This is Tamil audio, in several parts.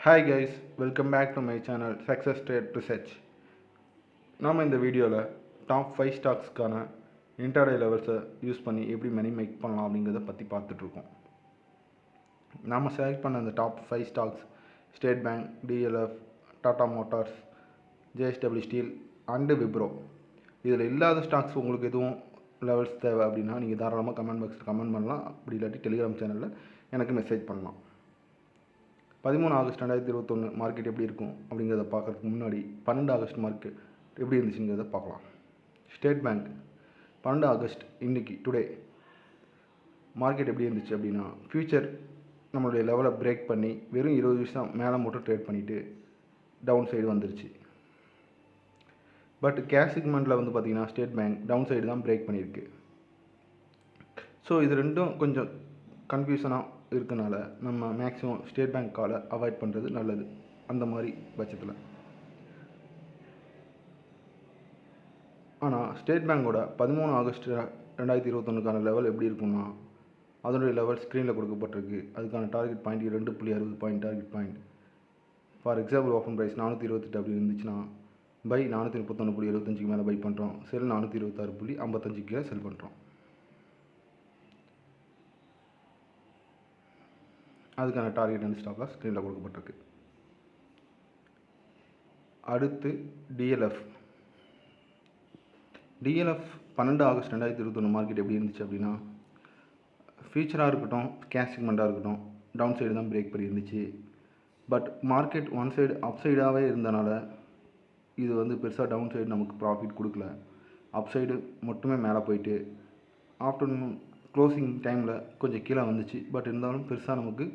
Hi guys, welcome back to my channel Success Trade Research. நாம் இந்த வீடியோவில் டாப் 5 ஸ்டாக்ஸ்க்கான இன்ட்ராடே லெவல்ஸை யூஸ் பண்ணி எப்படி மணி மேக் பண்ணலாம் அப்படிங்கிறத பற்றி பார்த்துட்ருக்கோம். நாம் செலக்ட் பண்ண அந்த top 5 stocks state bank, DLF, Tata Motors, JSW steel and Wipro. இதில் இல்லாத ஸ்டாக்ஸ் உங்களுக்கு எதுவும் லெவல்ஸ் தேவை அப்படின்னா நீங்கள் தாராளமாக கமெண்ட் பாக்ஸில் கமெண்ட் பண்ணலாம். அப்படி இல்லாட்டி டெலிகிராம் சேனலில் எனக்கு மெசேஜ் பண்ணலாம். 13 ஆகஸ்ட் 2021 மார்க்கெட் எப்படி இருக்கும் அப்படிங்கிறத பார்க்குறதுக்கு முன்னாடி 12 ஆகஸ்ட் மார்க்கெட் எப்படி இருந்துச்சுங்கிறத பார்க்கலாம். ஸ்டேட் பேங்க் 12 ஆகஸ்ட் இன்றைக்கி டுடே மார்க்கெட் எப்படி இருந்துச்சு அப்படின்னா, ஃபியூச்சர் நம்மளுடைய லெவலை பிரேக் பண்ணி வெறும் 20 நிமிஷம் மேலே மட்டும் ட்ரேட் பண்ணிவிட்டு டவுன் சைடு வந்துருச்சு. பட் கேஷ் செக்மெண்ட்டில் வந்து பார்த்திங்கன்னா ஸ்டேட் பேங்க் டவுன் சைடு தான் பிரேக் பண்ணியிருக்கு. ஸோ இது ரெண்டும் கொஞ்சம் கன்ஃபியூஷனாக இருக்கனால நம்ம மேக்ஸிமம் ஸ்டேட் பேங்க் காலை அவாய்ட் பண்ணுறது நல்லது. அந்த மாதிரி பட்சத்தில் ஆனால் ஸ்டேட் பேங்கோட 13 ஆகஸ்ட் 2021க்கான லெவல் எப்படி இருக்குன்னா, அதனுடைய லெவல் ஸ்க்ரீனில் கொடுக்கப்பட்டிருக்கு. அதுக்கான target point 2.60 point target point. For example open price 428 அப்படி இருந்துச்சுன்னா பை 431.75 மேலே பை பண்ணுறோம், செல் 426.55 கீழே செல் பண்ணுறோம். அதுக்கான டார்கெட் அண்ட் ஸ்டாப் லாஸ் ஸ்க்ரீனில் கொடுக்கப்பட்டிருக்கு. அடுத்து டிஎல்எஃப் 12 ஆகஸ்ட் 2021 மார்க்கெட் எப்படி இருந்துச்சு அப்படின்னா, ஃபியூச்சராக இருக்கட்டும் கேஷ் செக்மெண்ட்டாக இருக்கட்டும் டவுன் சைடு தான் பிரேக் பண்ணி இருந்துச்சு. But market one side up சைடாகவே இருந்தனால இது வந்து பெருசாக டவுன் சைடு நமக்கு ப்ராஃபிட் கொடுக்கல. அப் சைடு மட்டுமே மேலே போயிட்டு ஆஃப்டர்நூன் க்ளோசிங் டைமில் கொஞ்சம் கீழே வந்துச்சு. பட் இருந்தாலும் பெருசாக நமக்கு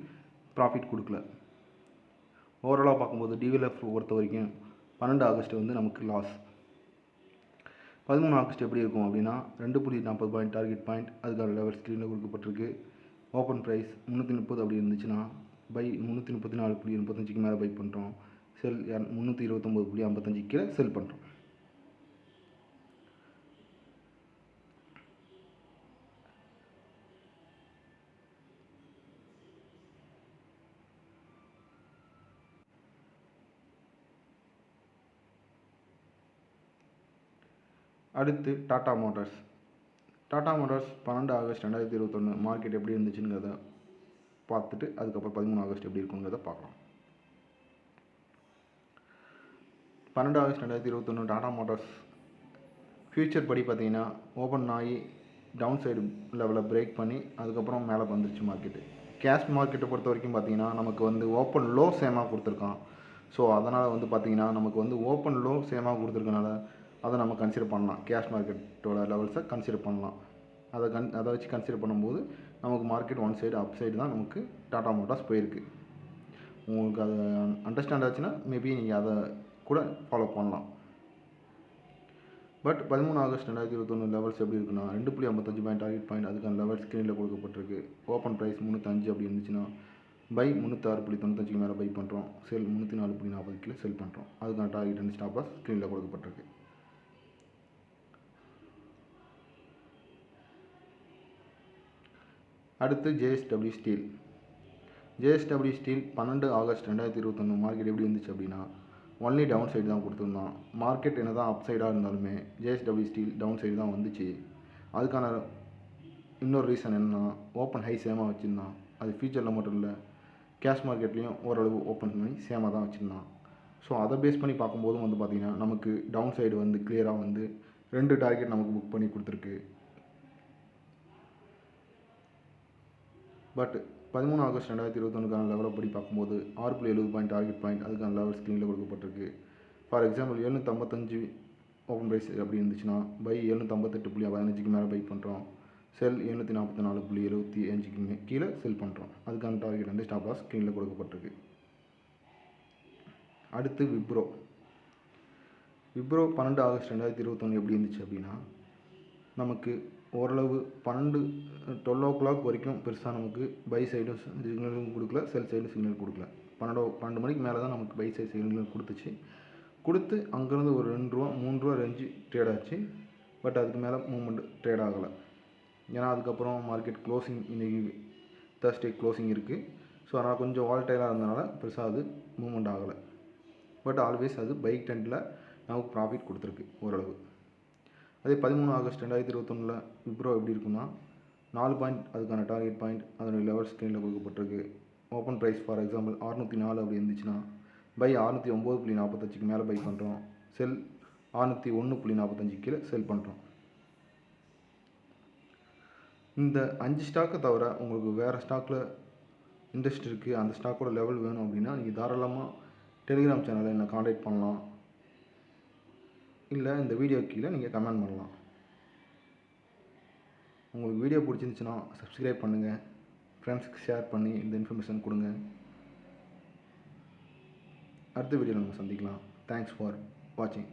ப்ராஃபிட் கொடுக்கல. ஓவராலாக பார்க்கும்போது டிஎல்எஃப் பொறுத்த வரைக்கும் 12 ஆகஸ்ட் வந்து நமக்கு லாஸ். 13 ஆகஸ்ட் எப்படி இருக்கும் அப்படின்னா 2.40 பாயிண்ட் டார்கெட் பாயிண்ட். அதுக்கான லெவல் ஸ்க்ரீனில் கொடுக்கப்பட்டிருக்கு. ஓப்பன் ப்ரைஸ் 330 அப்படி இருந்துச்சுன்னா பை 334.85 மேலே பை பண்ணுறோம், செல் 329.55 கீழே செல் பண்ணுறோம். அடுத்து டாடா மோட்டார்ஸ் 12 ஆகஸ்ட் 2021 மார்க்கெட் எப்படி இருந்துச்சுங்கிறத பார்த்துட்டு அதுக்கப்புறம் 13 ஆகஸ்ட் எப்படி இருக்குங்கிறத பார்க்கலாம். 12 ஆகஸ்ட் 2021 டாடா மோட்டார்ஸ் ஃபியூச்சர் படி பார்த்தீங்கன்னா ஓப்பன் ஆகி டவுன் சைடு லெவலை பிரேக் பண்ணி அதுக்கப்புறம் மேலே வந்துருச்சு மார்க்கெட்டு. கேஷ் மார்க்கெட்டை பொறுத்த வரைக்கும் பார்த்தீங்கன்னா நமக்கு வந்து ஓப்பன் லோ சேமாக கொடுத்துருக்கான். ஸோ அதனால் வந்து பார்த்திங்கன்னா நமக்கு வந்து ஓப்பன் லோ சேமாக கொடுத்துருக்கனால அதை நம்ம கன்சிடர் பண்ணலாம். கேஷ் மார்க்கெட்டோட லெவல்ஸை கன்சிடர் பண்ணலாம். அதை வச்சு கன்சிடர் பண்ணும்போது நமக்கு மார்க்கெட் ஒன் சைடு அப் சைடு தான் நமக்கு டாடா மோட்டார்ஸ் போயிருக்கு. உங்களுக்கு அதை அண்டர்ஸ்டாண்ட் ஆச்சுன்னா மேபி நீங்கள் அதை கூட ஃபாலோ பண்ணலாம். பட் 13 ஆகஸ்ட் 2021 லெவல்ஸ் எப்படி இருக்குன்னா 2.55 பாயிண்ட் டார்கெட் பாயிண்ட். அதுக்கான லெவல் ஸ்க்ரீனில் கொடுக்கப்பட்டிருக்கு. ஓப்பன் ப்ரைஸ் 305 அப்படி இருந்துச்சுன்னா பை 306.95 மேலே பை பண்ணுறோம், செல் 304.40 கீழே செல் பண்ணுறோம். அதுக்கான டார்கெட் அண்ட் ஸ்டாப் லாஸ் ஸ்க்ரீனில் கொடுக்கப்பட்டிருக்கு. அடுத்து ஜேஎஸ்டபிள்யூ ஸ்டீல் 12 ஆகஸ்ட் 2021 மார்க்கெட் எப்படி இருந்துச்சு அப்படின்னா ஒன்லி டவுன் சைடு தான் கொடுத்துருந்தான். மார்க்கெட் என்ன தான் அப் சைடாக இருந்தாலுமே ஜேஎஸ்டபிள்யூ ஸ்டீல் டவுன் சைடு தான் வந்துச்சு. அதுக்கான இன்னொரு ரீசன் என்னென்னா ஓப்பன் ஹை சேமாக வச்சுருந்தான். அது ஃபியூச்சரில் மட்டும் இல்லை கேஷ் மார்க்கெட்லேயும் ஓரளவு ஓப்பன் பண்ணி சேமாக தான் வச்சுருந்தான். ஸோ அதை பேஸ் பண்ணி பார்க்கும்போதும் வந்து பார்த்திங்கன்னா நமக்கு டவுன் சைடு வந்து கிளியராக வந்து 2 டார்கெட் நமக்கு புக் பண்ணி கொடுத்துருக்கு. பட் 13 ஆகஸ்ட் 2021க்கான லெவலை படி பார்க்கும்போது 6.70 பாயிண்ட் டார்கெட் பாயிண்ட். அதுக்கான லெவல் ஸ்க்ரீனில் கொடுக்கப்பட்டிருக்கு. ஃபார் எக்ஸாம்பிள் 755 ஓப்பன் ப்ரைஸ் அப்படி இருந்துச்சுன்னா பை 758.15 மேலே பை பண்ணுறோம், செல் 744.75 கீழே செல் பண்ணுறோம். அதுக்கான டார்கெட் வந்து ஸ்டாப் லாஸ் ஸ்க்ரீனில் கொடுக்கப்பட்டிருக்கு. அடுத்து விப்ரோ 12 ஆகஸ்ட் 2021 எப்படி இருந்துச்சு அப்படின்னா நமக்கு ஓரளவு 12 o'clock வரைக்கும் பெருசாக நமக்கு பை சைடும் சிக்னலும் கொடுக்கல, செல் சைடும் சிக்னல் கொடுக்கல. 12 மணிக்கு மேலே தான் நமக்கு பை சைடு சிக்னல் கொடுத்து அங்கேருந்து ஒரு 2 ரூபா 3 ரூபா ரேஞ்சு ட்ரேட் ஆச்சு. பட் அதுக்கு மேலே மூவ்மெண்ட் ட்ரேட் ஆகலை. ஏன்னா அதுக்கப்புறம் மார்க்கெட் க்ளோசிங் இன்றைக்கி தேர்ஸ்டே க்ளோசிங் இருக்குது. ஸோ அதனால் கொஞ்சம் வால்டைலாக இருந்தனால பெருசாக அது மூவ்மெண்ட் ஆகலை. பட் ஆல்வேஸ் அது பைக் ட்ரெண்டில் நமக்கு ப்ராஃபிட் கொடுத்துருக்கு ஓரளவு. அதே 13 ஆகஸ்ட் 2021 விப்ரோ எப்படி இருக்குன்னா 4 பாயிண்ட் அதுக்கான டார்கெட் பாயிண்ட் அதனுடைய லெவல் ஸ்க்ரீனில் கொடுக்கப்பட்டிருக்கு. ஓப்பன் ப்ரைஸ் ஃபார் எக்ஸாம்பிள் 604 அப்படி இருந்துச்சுன்னா பை 609.45க்கு மேலே பை பண்ணுறோம், செல் 601.45 கீழே செல் பண்ணுறோம். இந்த 5 ஸ்டாக்கை தவிர உங்களுக்கு வேறு ஸ்டாக்கில் இன்ட்ரெஸ்ட் இருக்குது, அந்த ஸ்டாக்கோட லெவல் வேணும் அப்படின்னா நீங்கள் தாராளமாக டெலிகிராம் சேனலில் என்னை காண்டாக்ட் பண்ணலாம், இல்லை இந்த வீடியோ கீழே நீங்கள் கமெண்ட் பண்ணலாம். உங்களுக்கு வீடியோ பிடிச்சிருந்துச்சுன்னா சப்ஸ்கிரைப் பண்ணுங்கள், ஃப்ரெண்ட்ஸுக்கு ஷேர் பண்ணி இந்த இன்ஃபர்மேஷன் கொடுங்க. அடுத்த வீடியோவில் நம்ம சந்திக்கலாம். தேங்க்ஸ் ஃபார் வாட்சிங்.